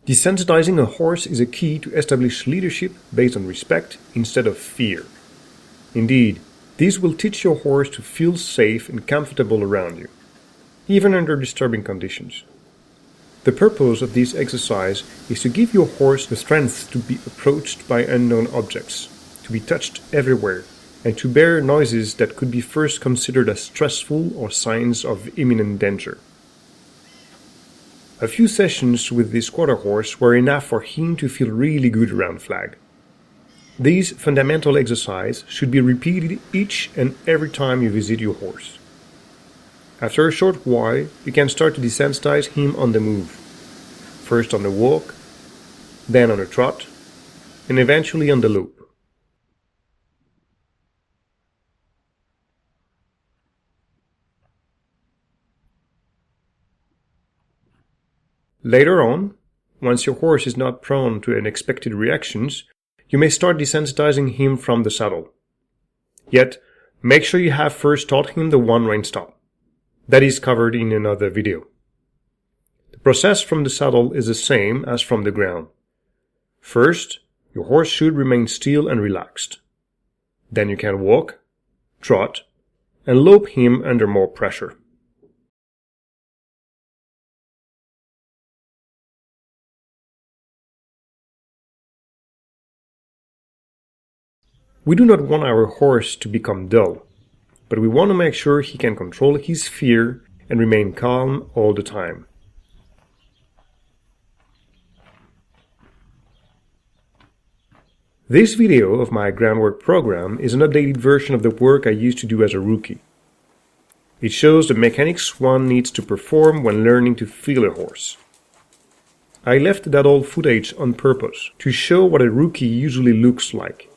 Desensitizing a horse is a key to establish leadership based on respect instead of fear. Indeed, this will teach your horse to feel safe and comfortable around you, even under disturbing conditions. The purpose of this exercise is to give your horse the strength to be approached by unknown objects, to be touched everywhere, and to bear noises that could be first considered as stressful or signs of imminent danger. A few sessions with this quarter horse were enough for him to feel really good around Flag. These fundamental exercises should be repeated each and every time you visit your horse. After a short while, you can start to desensitize him on the move. First on the walk, then on a trot, and eventually on the lope. Later on, once your horse is not prone to unexpected reactions, you may start desensitizing him from the saddle. Yet, make sure you have first taught him the one-rein stop. That is covered in another video. The process from the saddle is the same as from the ground. First, your horse should remain still and relaxed. Then you can walk, trot, and lope him under more pressure. We do not want our horse to become dull, but we want to make sure he can control his fear and remain calm all the time. This video of my groundwork program is an updated version of the work I used to do as a rookie. It shows the mechanics one needs to perform when learning to feel a horse. I left that old footage on purpose to show what a rookie usually looks like.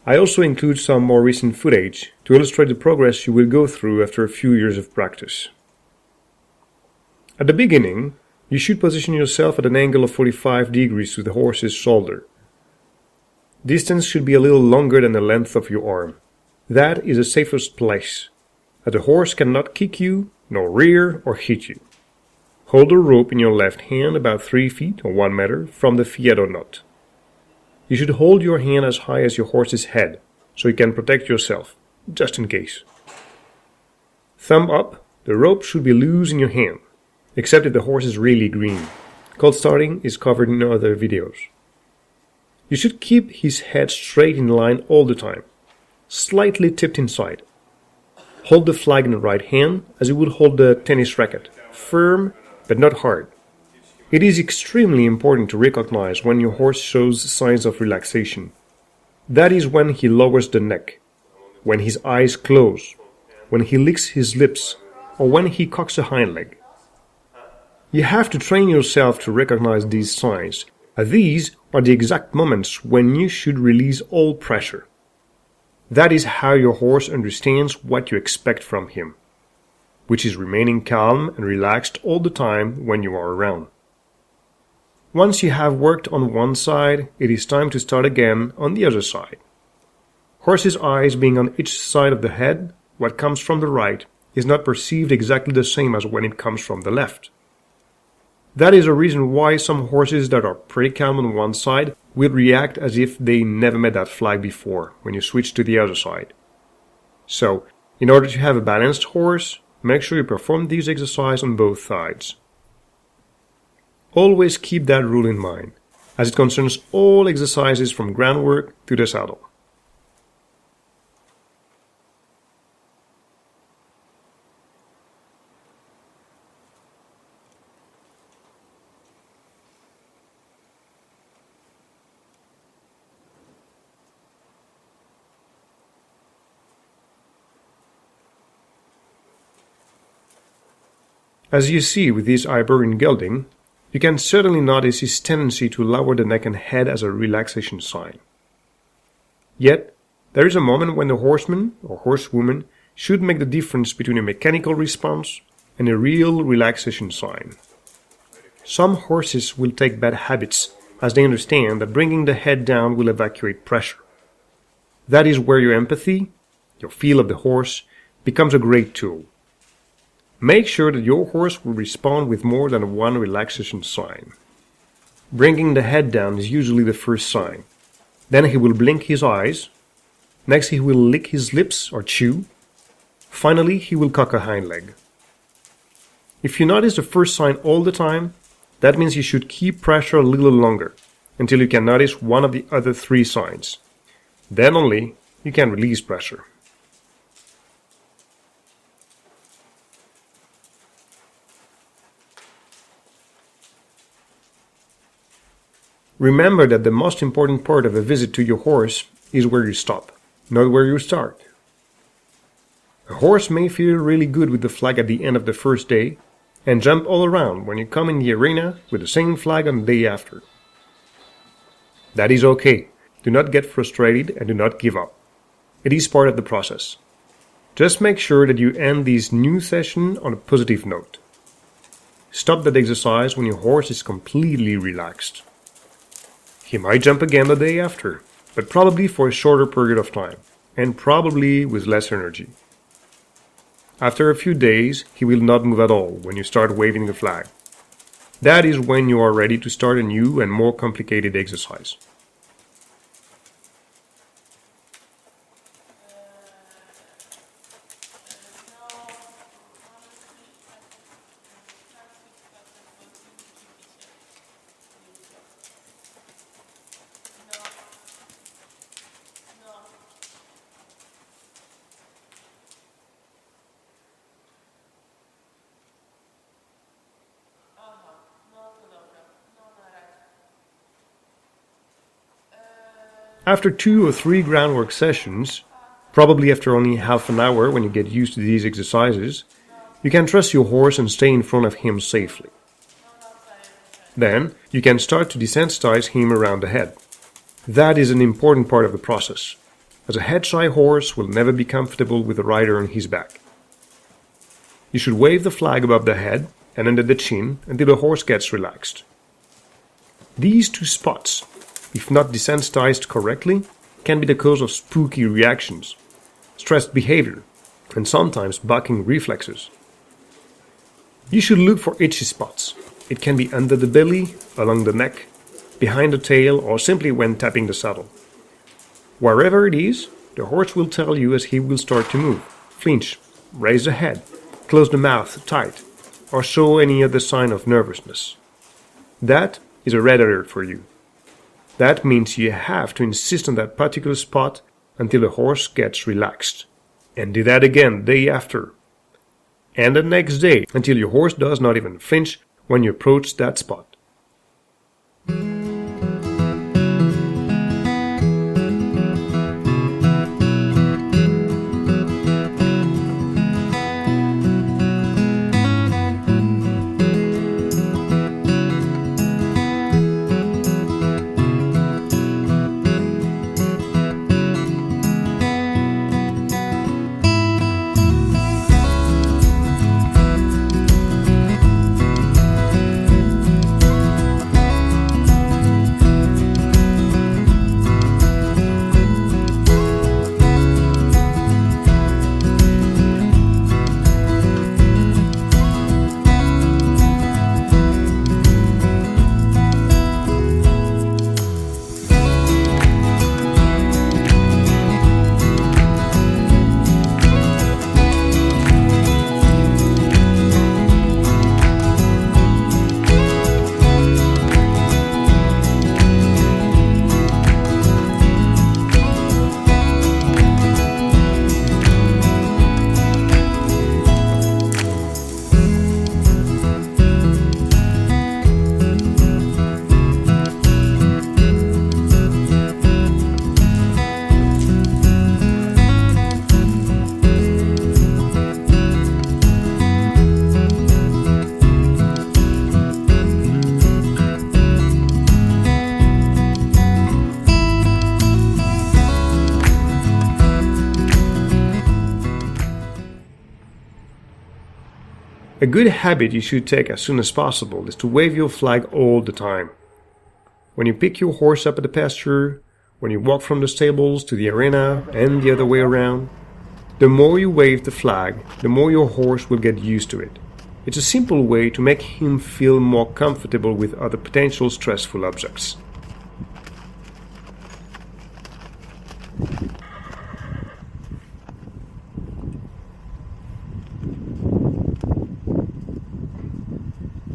I also include some more recent footage to illustrate the progress you will go through after a few years of practice. At the beginning, you should position yourself at an angle of 45 degrees to the horse's shoulder. Distance should be a little longer than the length of your arm. That is the safest place, as the horse cannot kick you, nor rear or hit you. Hold the rope in your left hand about 3 feet or 1 meter from the fiedo knot. You should hold your hand as high as your horse's head, so you can protect yourself, just in case. Thumb up, the rope should be loose in your hand, except if the horse is really green. Cold starting is covered in other videos. You should keep his head straight in line all the time, slightly tipped inside. Hold the flag in the right hand as you would hold the tennis racket, firm but not hard. It is extremely important to recognize when your horse shows signs of relaxation. That is when he lowers the neck, when his eyes close, when he licks his lips, or when he cocks a hind leg. You have to train yourself to recognize these signs, as these are the exact moments when you should release all pressure. That is how your horse understands what you expect from him, which is remaining calm and relaxed all the time when you are around. Once you have worked on one side, it is time to start again on the other side. Horse's eyes being on each side of the head, what comes from the right is not perceived exactly the same as when it comes from the left. That is a reason why some horses that are pretty calm on one side will react as if they never met that flag before when you switch to the other side. So, in order to have a balanced horse, make sure you perform these exercises on both sides. Always keep that rule in mind, as it concerns all exercises from groundwork to the saddle. As you see with this Iberian gelding, you can certainly notice his tendency to lower the neck and head as a relaxation sign. Yet, there is a moment when the horseman or horsewoman should make the difference between a mechanical response and a real relaxation sign. Some horses will take bad habits as they understand that bringing the head down will evacuate pressure. That is where your empathy, your feel of the horse, becomes a great tool. Make sure that your horse will respond with more than one relaxation sign. Bringing the head down is usually the first sign. Then he will blink his eyes. Next he will lick his lips or chew. Finally, he will cock a hind leg. If you notice the first sign all the time, that means you should keep pressure a little longer, until you can notice one of the other 3 signs. Then only you can release pressure. Remember that the most important part of a visit to your horse is where you stop, not where you start. A horse may feel really good with the flag at the end of the first day and jump all around when you come in the arena with the same flag on the day after. That is okay. Do not get frustrated and do not give up. It is part of the process. Just make sure that you end this new session on a positive note. Stop that exercise when your horse is completely relaxed. He might jump again the day after, but probably for a shorter period of time, and probably with less energy. After a few days, he will not move at all when you start waving the flag. That is when you are ready to start a new and more complicated exercise. After 2 or 3 groundwork sessions, probably after only half an hour when you get used to these exercises, you can trust your horse and stay in front of him safely. Then, you can start to desensitize him around the head. That is an important part of the process, as a head-shy horse will never be comfortable with a rider on his back. You should wave the flag above the head and under the chin until the horse gets relaxed. These 2 spots, if not desensitized correctly, can be the cause of spooky reactions, stressed behavior, and sometimes bucking reflexes. You should look for itchy spots. It can be under the belly, along the neck, behind the tail, or simply when tapping the saddle. Wherever it is, the horse will tell you as he will start to move, flinch, raise the head, close the mouth tight, or show any other sign of nervousness. That is a red alert for you. That means you have to insist on that particular spot until the horse gets relaxed. And do that again the day after. And the next day until your horse does not even flinch when you approach that spot. A good habit you should take as soon as possible is to wave your flag all the time. When you pick your horse up at the pasture, when you walk from the stables to the arena and the other way around, the more you wave the flag, the more your horse will get used to it. It's a simple way to make him feel more comfortable with other potential stressful objects.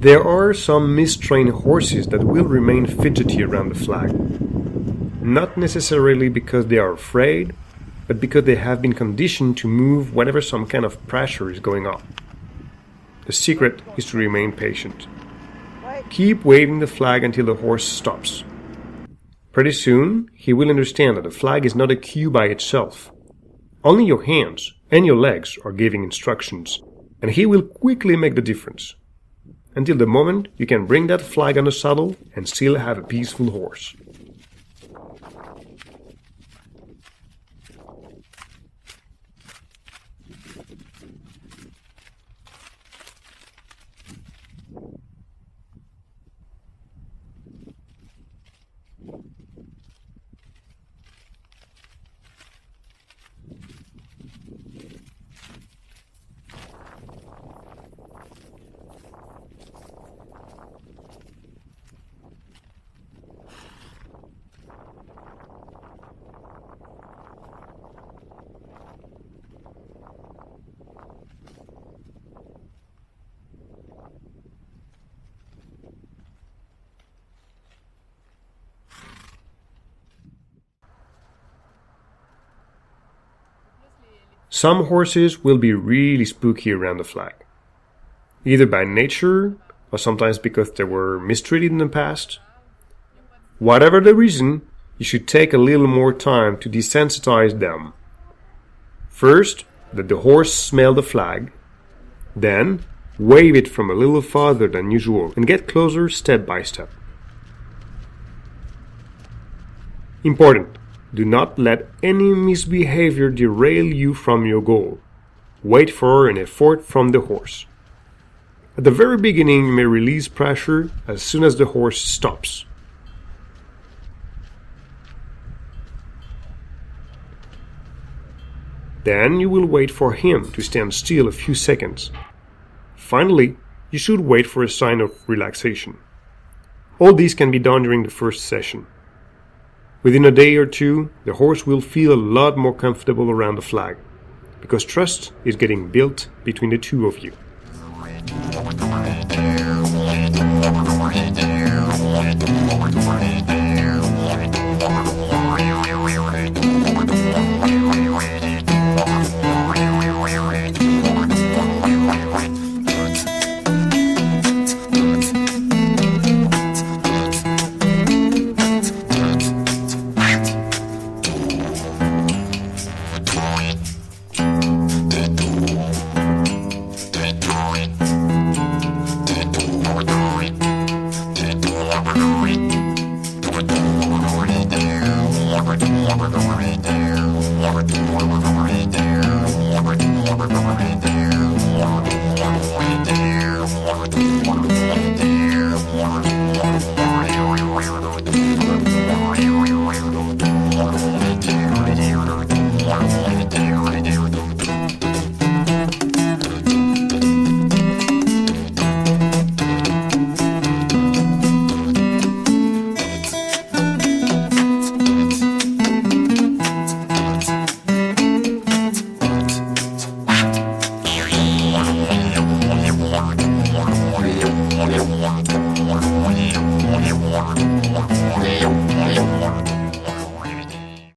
There are some mistrained horses that will remain fidgety around the flag. Not necessarily because they are afraid, but because they have been conditioned to move whenever some kind of pressure is going on. The secret is to remain patient. Keep waving the flag until the horse stops. Pretty soon, he will understand that the flag is not a cue by itself. Only your hands and your legs are giving instructions, and he will quickly make the difference. Until the moment you can bring that flag on the saddle and still have a peaceful horse. Some horses will be really spooky around the flag, either by nature or sometimes because they were mistreated in the past. Whatever the reason, you should take a little more time to desensitize them. First, let the horse smell the flag, then wave it from a little farther than usual and get closer step by step. Important. Do not let any misbehavior derail you from your goal. Wait for an effort from the horse. At the very beginning, you may release pressure as soon as the horse stops. Then you will wait for him to stand still a few seconds. Finally, you should wait for a sign of relaxation. All these can be done during the first session. Within a day or two, the horse will feel a lot more comfortable around the flag, because trust is getting built between the two of you.